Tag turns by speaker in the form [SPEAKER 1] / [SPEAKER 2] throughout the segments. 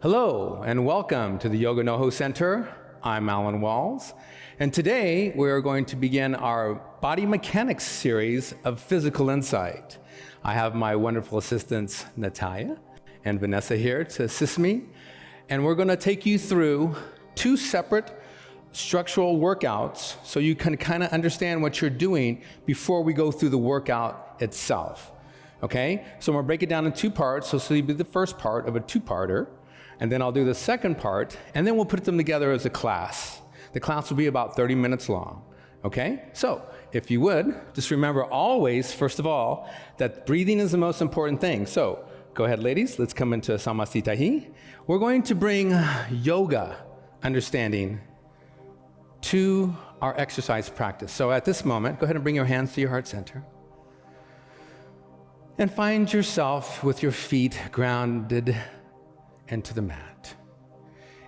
[SPEAKER 1] Hello and welcome to the Yoga NoHo Center. I'm Alan Walls, and today we're going to begin our body mechanics series of physical insight. I have my wonderful assistants Natalia and Vanessa here to assist me, and we're going to take you through two separate structural workouts so you can kind of understand what you're doing before we go through the workout itself. Okay, so I'm going to break it down in two parts. So this will be the first part of a two-parter, and then I'll do the second part, and then we'll put them together as a class. The class will be about 30 minutes long. Okay, so if you would, just remember always, first of all, that breathing is the most important thing. So go ahead, ladies, let's come into Samasthitahi. We're going to bring yoga understanding to our exercise practice. So at this moment, go ahead and bring your hands to your heart center. And find yourself with your feet grounded into the mat.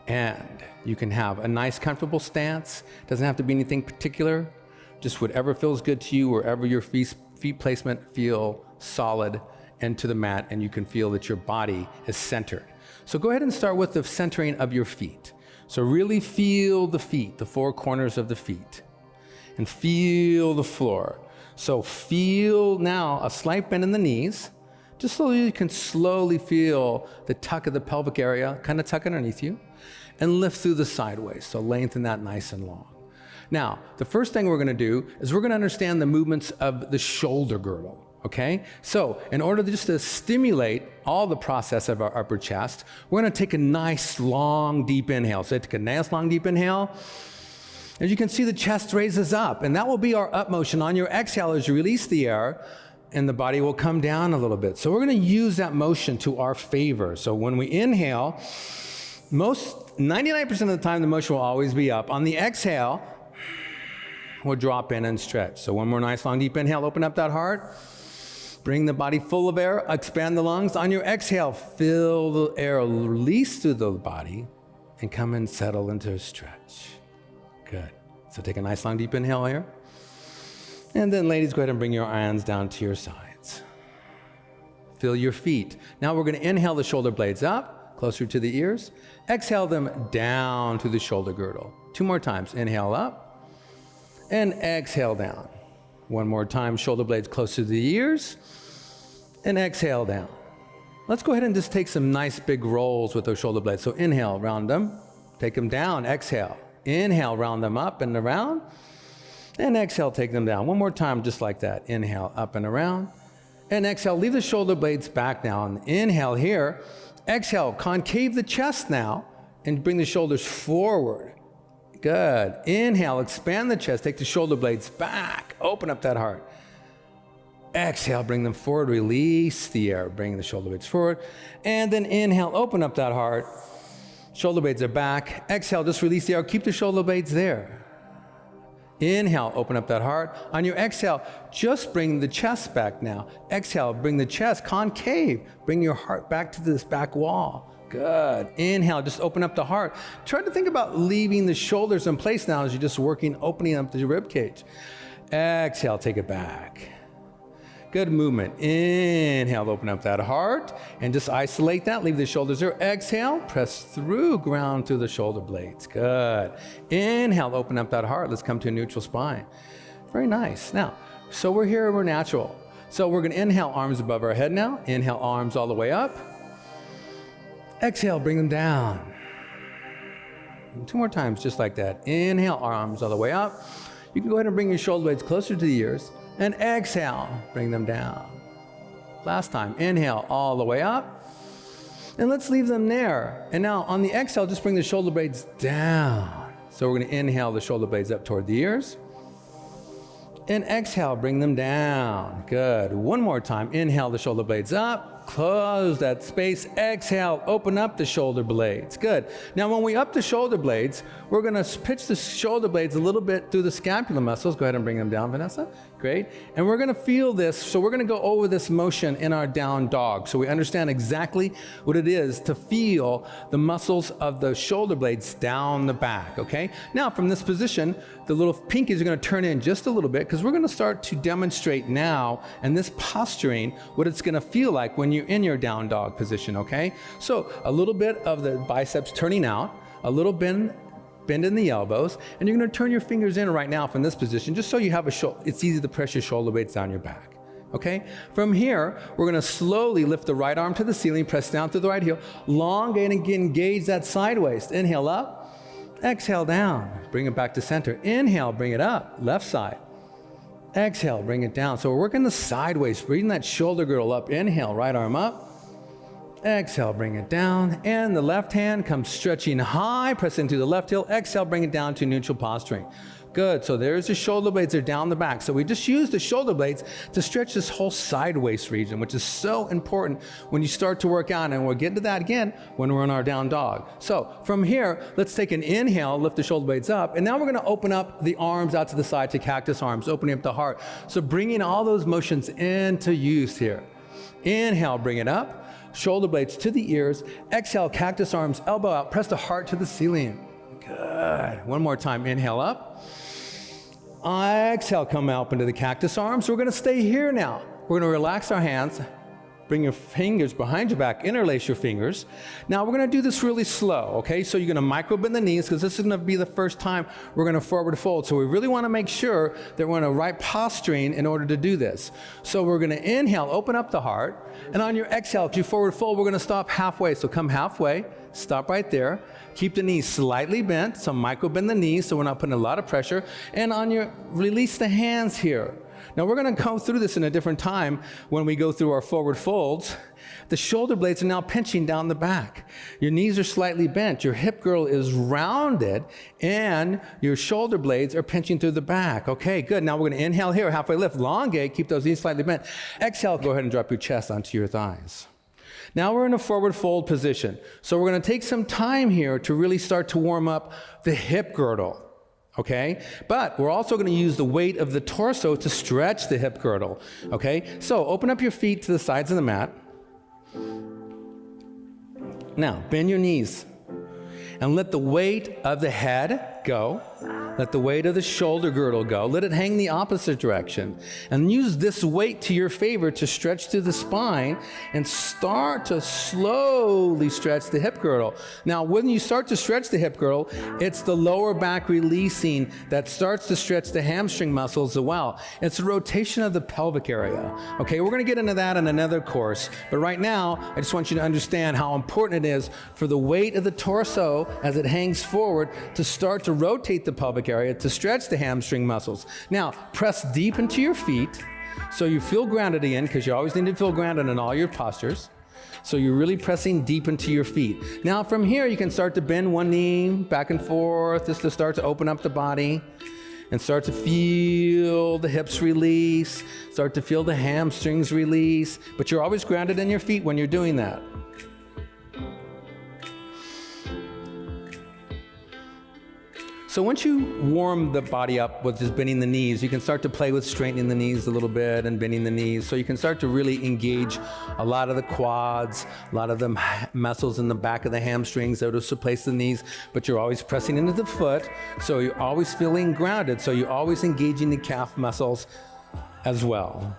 [SPEAKER 1] And you can have a nice, comfortable stance. Doesn't have to be anything particular. Just whatever feels good to you, wherever your feet placement feel solid into the mat, and you can feel that your body is centered. So go ahead and start with the centering of your feet. So really feel the feet, the four corners of the feet, and feel the floor. So feel now a slight bend in the knees, just so you can slowly feel the tuck of the pelvic area, kind of tuck underneath you, and lift through the sideways. So lengthen that nice and long. Now, the first thing we're going to do is we're going to understand the movements of the shoulder girdle. Okay, so in order just to stimulate all the process of our upper chest, we're going to take a nice, long, deep inhale. So take a nice, long, deep inhale. As you can see, the chest raises up, and that will be our up motion. On your exhale, as you release the air, and the body will come down a little bit. So we're going to use that motion to our favor. So when we inhale, 99% of the time, the motion will always be up. On the exhale, we'll drop in and stretch. So one more nice, long, deep inhale. Open up that heart. Bring the body full of air, expand the lungs. On your exhale, fill the air, release through the body, and come and settle into a stretch. Good. So take a nice, long, deep inhale here. And then ladies, go ahead and bring your hands down to your sides. Feel your feet. Now we're going to inhale the shoulder blades up, closer to the ears. Exhale them down to the shoulder girdle. Two more times. Inhale up, and exhale down. One more time, shoulder blades closer to the ears, and exhale down. Let's go ahead and just take some nice big rolls with those shoulder blades. So inhale, round them, take them down, exhale. Inhale, round them up and around, and exhale, take them down. One more time, just like that. Inhale, up and around, and exhale. Leave the shoulder blades back now, and inhale here. Exhale, concave the chest now, and bring the shoulders forward. Good. Inhale, expand the chest, take the shoulder blades back, open up that heart. Exhale, bring them forward, release the air, bring the shoulder blades forward. And then inhale, open up that heart. Shoulder blades are back. Exhale, just release the air, keep the shoulder blades there. Inhale, open up that heart. On your exhale, just bring the chest back now. Exhale, bring the chest concave. Bring your heart back to this back wall. Good. Inhale, just open up the heart. Try to think about leaving the shoulders in place now as you're just opening up the rib cage. Exhale, take it back. Good movement. Inhale, open up that heart, and just isolate that. Leave the shoulders there. Exhale, press through ground through the shoulder blades. Good. Inhale, open up that heart. Let's come to a neutral spine. Very nice. Now, so we're here, we're natural. So we're going to inhale, arms above our head now. Inhale, arms all the way up. Exhale, bring them down. And two more times, just like that. Inhale, arms all the way up. You can go ahead and bring your shoulder blades closer to the ears. And exhale, bring them down. Last time, inhale all the way up. And let's leave them there. And now on the exhale, just bring the shoulder blades down. So we're going to inhale the shoulder blades up toward the ears. And exhale, bring them down. Good. One more time. Inhale the shoulder blades up. Close that space. Exhale, open up the shoulder blades. Good. Now when we up the shoulder blades, we're going to pitch the shoulder blades a little bit through the scapular muscles. Go ahead and bring them down, Vanessa. Great. And we're going to feel this. So we're going to go over this motion in our down dog. So we understand exactly what it is to feel the muscles of the shoulder blades down the back. Okay. Now from this position, the little pinkies are going to turn in just a little bit because we're going to start to demonstrate now in this posturing what it's going to feel like when you're in your down dog position. Okay. So a little bit of the biceps turning out, a little bend in the elbows, and you're going to turn your fingers in right now from this position just so you have it's easy to press your shoulder blades down your back. Okay? From here, we're going to slowly lift the right arm to the ceiling, press down through the right heel, elongate and engage that sideways. Inhale up, exhale down, bring it back to center. Inhale, bring it up, left side. Exhale, bring it down. So we're working the sideways, breathing that shoulder girdle up. Inhale, right arm up. Exhale, bring it down, and the left hand comes stretching high, press into the left heel. Exhale, bring it down to neutral posturing. Good, so there's the shoulder blades, they're down the back. So we just use the shoulder blades to stretch this whole sideways region, which is so important when you start to work out, and we'll get to that again when we're in our down dog. So from here, let's take an inhale, lift the shoulder blades up, and now we're gonna open up the arms out to the side to cactus arms, opening up the heart. So bringing all those motions into use here. Inhale, bring it up. Shoulder blades to the ears. Exhale, cactus arms, elbow out. Press the heart to the ceiling. Good. One more time. Inhale up. Exhale, come up into the cactus arms. We're going to stay here now. We're going to relax our hands. Bring your fingers behind your back, interlace your fingers. Now we're going to do this really slow, okay? So you're going to micro bend the knees because this is going to be the first time we're going to forward fold. So we really want to make sure that we're in a right posturing in order to do this. So we're going to inhale, open up the heart, and on your exhale, to forward fold, we're going to stop halfway. So come halfway, stop right there. Keep the knees slightly bent, so micro bend the knees so we're not putting a lot of pressure. And on your, release the hands here. Now we're going to go through this in a different time when we go through our forward folds. The shoulder blades are now pinching down the back. Your knees are slightly bent. Your hip girdle is rounded, and your shoulder blades are pinching through the back. Okay, good. Now we're going to inhale here, halfway lift, elongate, keep those knees slightly bent. Exhale, go ahead and drop your chest onto your thighs. Now we're in a forward fold position. So we're going to take some time here to really start to warm up the hip girdle. Okay, but we're also going to use the weight of the torso to stretch the hip girdle. Okay, so open up your feet to the sides of the mat. Now, bend your knees and let the weight of the head go. Let the weight of the shoulder girdle go. Let it hang the opposite direction. And use this weight to your favor to stretch through the spine and start to slowly stretch the hip girdle. Now, when you start to stretch the hip girdle, it's the lower back releasing that starts to stretch the hamstring muscles as well. It's a rotation of the pelvic area. Okay, we're going to get into that in another course. But right now, I just want you to understand how important it is for the weight of the torso as it hangs forward to start to rotate the pelvic area to stretch the hamstring muscles. Now, press deep into your feet so you feel grounded again, because you always need to feel grounded in all your postures. So you're really pressing deep into your feet. Now, from here, you can start to bend one knee back and forth just to start to open up the body and start to feel the hips release, start to feel the hamstrings release, but you're always grounded in your feet when you're doing that. So once you warm the body up with just bending the knees, you can start to play with straightening the knees a little bit and bending the knees. So you can start to really engage a lot of the quads, a lot of the muscles in the back of the hamstrings that will place the knees, but you're always pressing into the foot. So you're always feeling grounded. So you're always engaging the calf muscles as well.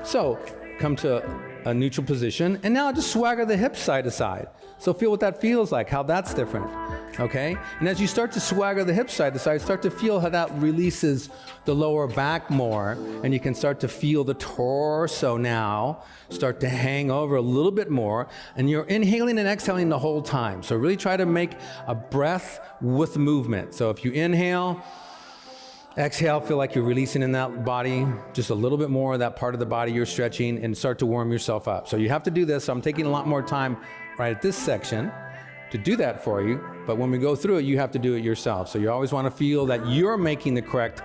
[SPEAKER 1] So come to a neutral position, and now just swagger the hips side to side. So feel what that feels like, how that's different, okay? And as you start to swagger the hips side to side, start to feel how that releases the lower back more, and you can start to feel the torso now start to hang over a little bit more, and you're inhaling and exhaling the whole time. So really try to make a breath with movement. So if you inhale, exhale, feel like you're releasing in that body, just a little bit more of that part of the body you're stretching, and start to warm yourself up. So you have to do this. So I'm taking a lot more time right at this section to do that for you, but when we go through it, you have to do it yourself. So you always want to feel that you're making the correct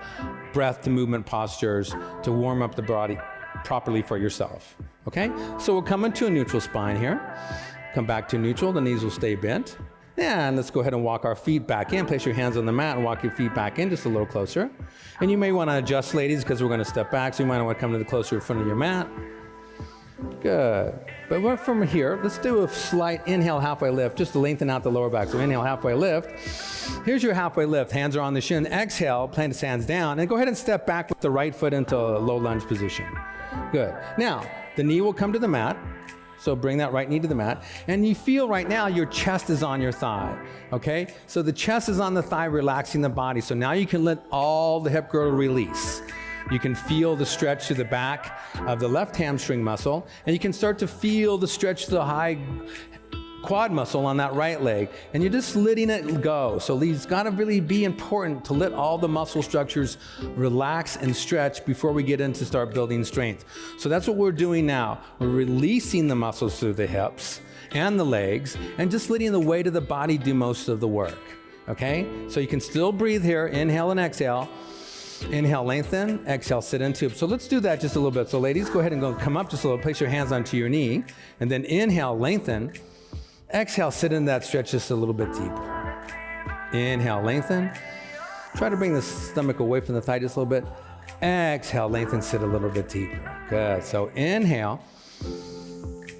[SPEAKER 1] breath to movement postures to warm up the body properly for yourself. Okay? So we'll come into a neutral spine here. Come back to neutral. The knees will stay bent. And let's go ahead and walk our feet back in. Place your hands on the mat and walk your feet back in just a little closer. And you may want to adjust, ladies, because we're going to step back, so you might want to come to the closer in front of your mat. Good. But we're from here. Let's do a slight inhale, halfway lift, just to lengthen out the lower back. So inhale, halfway lift. Here's your halfway lift. Hands are on the shin. Exhale, plant the hands down, and go ahead and step back with the right foot into a low lunge position. Good. Now, the knee will come to the mat. So bring that right knee to the mat. And you feel right now your chest is on your thigh, okay? So the chest is on the thigh, relaxing the body. So now you can let all the hip girdle release. You can feel the stretch to the back of the left hamstring muscle, and you can start to feel the stretch to the high quad muscle on that right leg, and you're just letting it go. So it's got to really be important to let all the muscle structures relax and stretch before we get into start building strength. So that's what we're doing now. We're releasing the muscles through the hips and the legs, and just letting the weight of the body do most of the work, okay? So you can still breathe here, inhale and exhale. Inhale, lengthen, exhale, sit into it. So let's do that just a little bit. So ladies, go ahead and come up just a little, place your hands onto your knee, and then inhale, lengthen. Exhale, sit in that stretch just a little bit deeper. Inhale, lengthen. Try to bring the stomach away from the thigh just a little bit. Exhale, lengthen, sit a little bit deeper. Good. So inhale.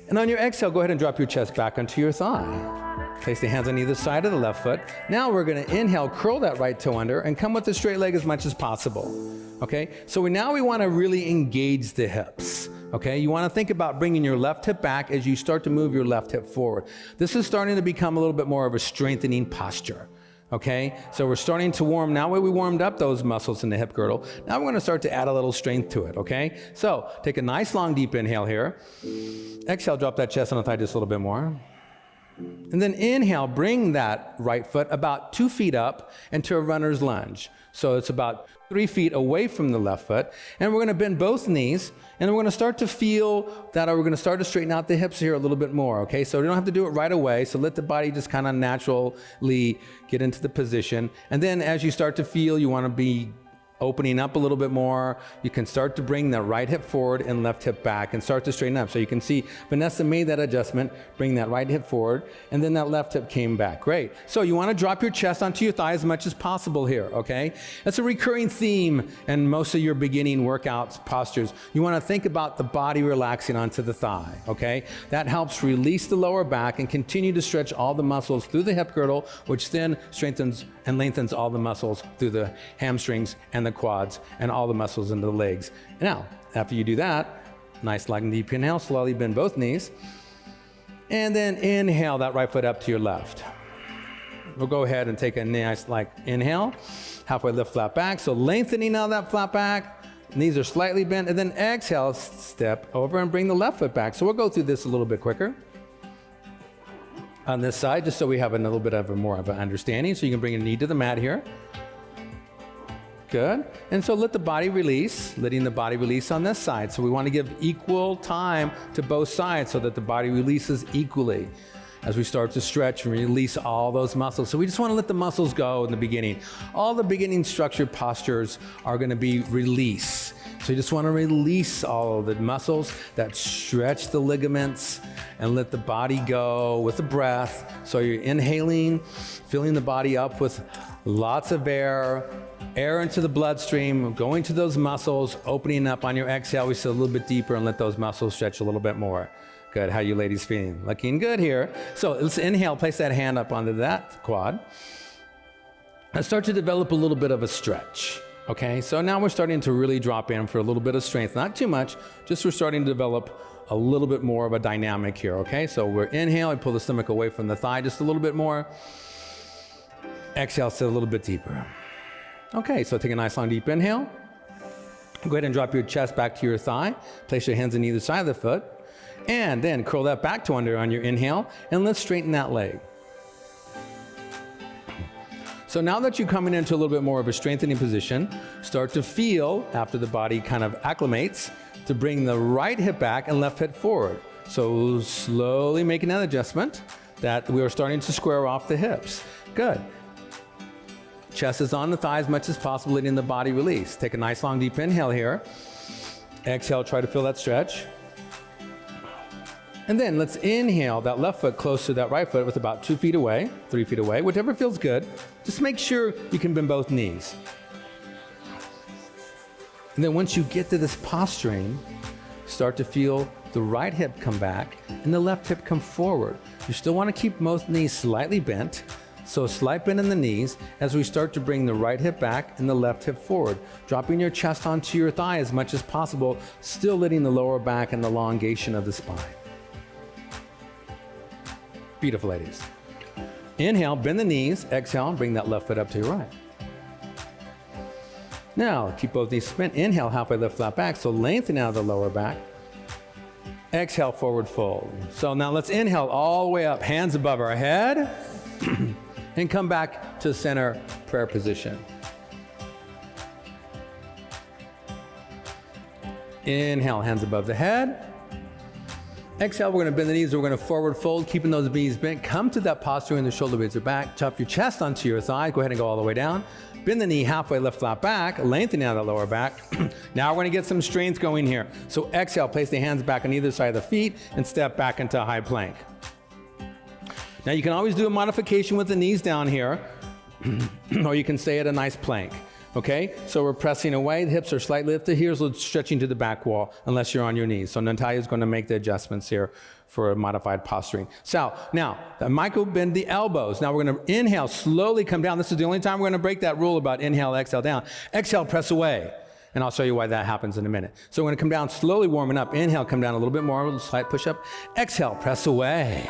[SPEAKER 1] And on your exhale, go ahead and drop your chest back onto your thigh. Place the hands on either side of the left foot. Now we're going to inhale, curl that right toe under, and come with the straight leg as much as possible. Okay? So we want to really engage the hips. Okay? You want to think about bringing your left hip back as you start to move your left hip forward. This is starting to become a little bit more of a strengthening posture. Okay? So we're starting to warm. Now we warmed up those muscles in the hip girdle. Now we're going to start to add a little strength to it. Okay? So take a nice long deep inhale here. Exhale, drop that chest on the thigh just a little bit more. And then inhale, bring that right foot about 2 feet up into a runner's lunge. So it's about 3 feet away from the left foot. And we're going to bend both knees, and we're going to start to feel that we're going to start to straighten out the hips here a little bit more, okay? So you don't have to do it right away. So let the body just kind of naturally get into the position. And then as you start to feel you want to be opening up a little bit more, you can start to bring the right hip forward and left hip back and start to straighten up. So you can see Vanessa made that adjustment, bring that right hip forward, and then that left hip came back. Great. So you want to drop your chest onto your thigh as much as possible here, okay? That's a recurring theme in most of your beginning workouts, postures. You want to think about the body relaxing onto the thigh, okay? That helps release the lower back and continue to stretch all the muscles through the hip girdle, which then strengthens and lengthens all the muscles through the hamstrings and the quads and all the muscles in the legs. Now, after you do that, nice long deep inhale, slowly bend both knees, and then inhale that right foot up to your left. We'll go ahead and take a nice inhale, halfway lift, flat back. So lengthening out that flat back, knees are slightly bent, and then exhale, step over and bring the left foot back. So we'll go through this a little bit quicker on this side, just so we have a little bit of more of an understanding. So you can bring your knee to the mat here. Good. And so let the body release, letting the body release on this side. So we want to give equal time to both sides so that the body releases equally as we start to stretch and release all those muscles. So we just want to let the muscles go in the beginning. All the beginning structured postures are going to be release. So you just want to release all of the muscles that stretch the ligaments and let the body go with the breath. So you're inhaling, filling the body up with lots of air into the bloodstream, going to those muscles, opening up on your exhale. We sit a little bit deeper and let those muscles stretch a little bit more. Good. How you ladies feeling? Looking good here. So let's inhale, place that hand up onto that quad. And start to develop a little bit of a stretch. Okay, so now we're starting to really drop in for a little bit of strength. Not too much, just we're starting to develop a little bit more of a dynamic here, okay? So we're inhale, I pull the stomach away from the thigh just a little bit more. Exhale, sit a little bit deeper. Okay, so take a nice long deep inhale. Go ahead and drop your chest back to your thigh. Place your hands on either side of the foot. And then curl that back to under on your inhale, and let's straighten that leg. So now that you're coming into a little bit more of a strengthening position, start to feel, after the body kind of acclimates, to bring the right hip back and left hip forward. So slowly making that adjustment that we are starting to square off the hips. Good. Chest is on the thigh as much as possible, letting the body release. Take a nice long deep inhale here. Exhale, try to feel that stretch. And then let's inhale that left foot close to that right foot with about 2 feet away, 3 feet away, whatever feels good. Just make sure you can bend both knees. And then once you get to this posturing, start to feel the right hip come back and the left hip come forward. You still want to keep both knees slightly bent. So a slight bend in the knees as we start to bring the right hip back and the left hip forward, dropping your chest onto your thigh as much as possible, still letting the lower back and the elongation of the spine. Beautiful, ladies. Inhale, bend the knees. Exhale, bring that left foot up to your right. Now, keep both knees bent. Inhale, halfway lift, flat back. So lengthen out of the lower back. Exhale, forward fold. So now let's inhale all the way up, hands above our head. And come back to center prayer position. Inhale, hands above the head. Exhale, we're going to bend the knees. We're going to forward fold, keeping those knees bent. Come to that posture when the shoulder blades are back. Chop your chest onto your thigh. Go ahead and go all the way down. Bend the knee halfway, lift flat back, lengthening out of the lower back. Now we're going to get some strength going here. So exhale, place the hands back on either side of the feet and step back into a high plank. Now you can always do a modification with the knees down here, or you can stay at a nice plank, okay? So we're pressing away, the hips are slightly lifted, here's stretching to the back wall, unless you're on your knees. So Natalia's gonna make the adjustments here for a modified posturing. So now, the micro bend the elbows. Now we're gonna inhale, slowly come down. This is the only time we're gonna break that rule about inhale, exhale down. Exhale, press away. And I'll show you why that happens in a minute. So we're gonna come down slowly, warming up. Inhale, come down a little bit more, a little slight push up. Exhale, press away.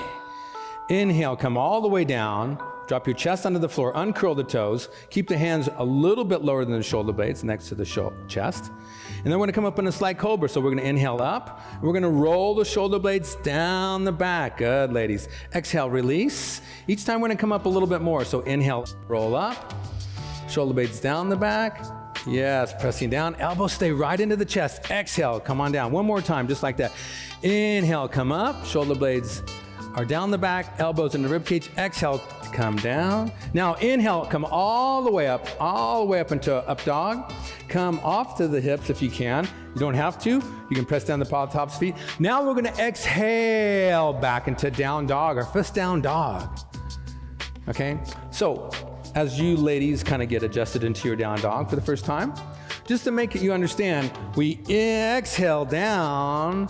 [SPEAKER 1] Inhale, come all the way down, drop your chest onto the floor, uncurl the toes, keep the hands a little bit lower than the shoulder blades next to the chest. And then we're gonna come up in a slight cobra. So we're gonna inhale up, and we're gonna roll the shoulder blades down the back. Good, ladies. Exhale, release. Each time we're gonna come up a little bit more. So inhale, roll up, shoulder blades down the back. Yes, pressing down, elbows stay right into the chest. Exhale, come on down. One more time, just like that. Inhale, come up, shoulder blades are down the back, elbows in the rib cage. Exhale, come down. Now inhale, come all the way up into up dog. Come off to the hips if you can. You don't have to. You can press down the tops feet. Now we're gonna exhale back into down dog, or fist down dog. Okay, so as you ladies kind of get adjusted into your down dog for the first time, just to make it you understand, we exhale down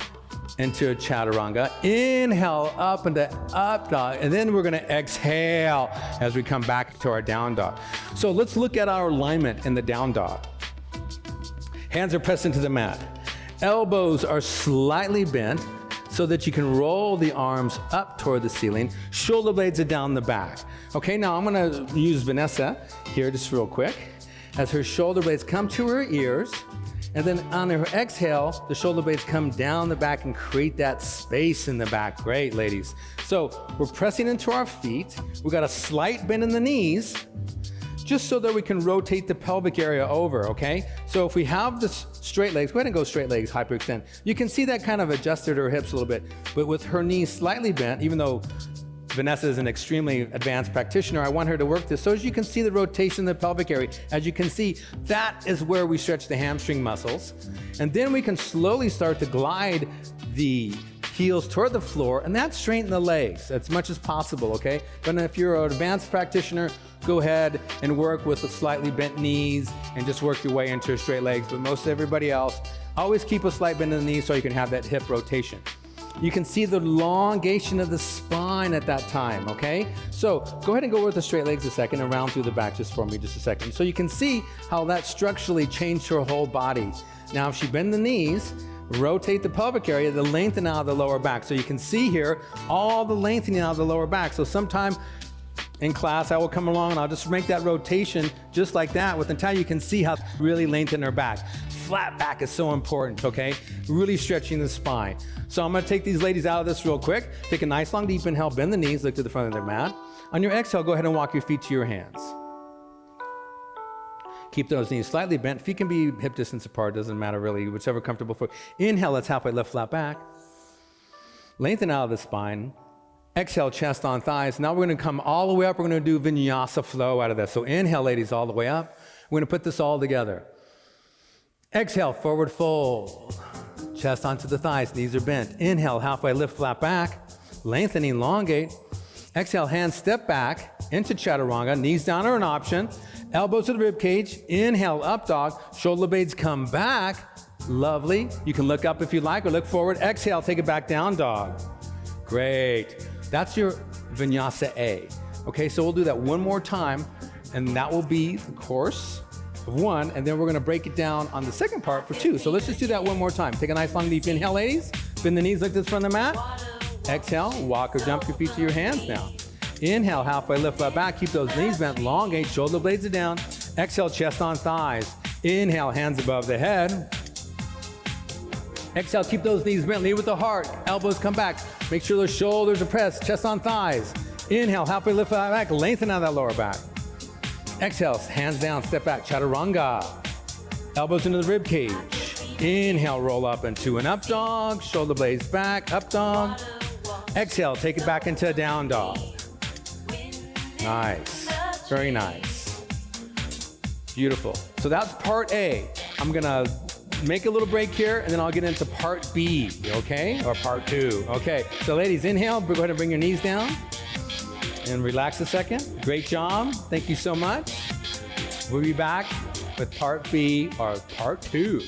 [SPEAKER 1] into a chaturanga, inhale up into up dog, and then we're gonna exhale as we come back to our down dog. So let's look at our alignment in the down dog. Hands are pressed into the mat. Elbows are slightly bent so that you can roll the arms up toward the ceiling. Shoulder blades are down the back. Okay, now I'm gonna use Vanessa here just real quick as her shoulder blades come to her ears. And then on her exhale, the shoulder blades come down the back and create that space in the back. Great, ladies. So we're pressing into our feet. We got a slight bend in the knees, just so that we can rotate the pelvic area over, okay? So if we have the straight legs, go ahead and go straight legs, hyperextend. You can see that kind of adjusted her hips a little bit, but with her knees slightly bent, even though Vanessa is an extremely advanced practitioner, I want her to work this. So as you can see the rotation in the pelvic area, as you can see, that is where we stretch the hamstring muscles. And then we can slowly start to glide the heels toward the floor, and that straighten the legs as much as possible, okay? But if you're an advanced practitioner, go ahead and work with the slightly bent knees and just work your way into straight legs. But most everybody else, always keep a slight bend in the knees so you can have that hip rotation. You can see the elongation of the spine at that time, okay? So go ahead and go with the straight legs a second and round through the back just for me just a second. So you can see how that structurally changed her whole body. Now if she bend the knees, rotate the pelvic area, the lengthen out of the lower back. So you can see here all the lengthening out of the lower back. So sometime in class I will come along and I'll just make that rotation just like that. With Natalia, you can see how really lengthen her back. Flat back is so important, okay? Really stretching the spine. So I'm gonna take these ladies out of this real quick. Take a nice long deep inhale, bend the knees, look to the front of their mat. On your exhale, go ahead and walk your feet to your hands. Keep those knees slightly bent. Feet can be hip distance apart, doesn't matter really, whichever comfortable for. Inhale, let's halfway lift flat back. Lengthen out of the spine. Exhale, chest on thighs. Now we're gonna come all the way up. We're gonna do vinyasa flow out of this. So inhale, ladies, all the way up. We're gonna put this all together. Exhale, forward fold. chest onto the thighs, knees are bent. Inhale, halfway lift, flat back. Lengthen, elongate. Exhale, hands step back into chaturanga. Knees down are an option. Elbows to the rib cage. Inhale, up dog. Shoulder blades come back. Lovely. You can look up if you like or look forward. Exhale, take it back down dog. Great. That's your vinyasa A. Okay, so we'll do that one more time, and that will be the course of 1, and then we're gonna break it down on the second part for 2. So let's just do that one more time. Take a nice long deep inhale, ladies. Bend the knees like this from the mat. Exhale, walk or jump your feet to your hands now. Inhale, halfway lift, flat back. Keep those knees bent, elongate, shoulder blades are down. Exhale, chest on thighs. Inhale, hands above the head. Exhale, keep those knees bent, lead with the heart. Elbows come back. Make sure those shoulders are pressed, chest on thighs. Inhale, halfway lift, flat back. Lengthen out that lower back. Exhale, hands down, step back, chaturanga. Elbows into the rib cage. Inhale, roll up into an up dog. Shoulder blades back, up dog. Exhale, take it back into a down dog. Nice, very nice. Beautiful. So that's part A. I'm gonna make a little break here, and then I'll get into part B, okay? Or part 2, okay. So ladies, inhale, go ahead and bring your knees down. And relax a second. Great job. Thank you so much. We'll be back with part B or part 2.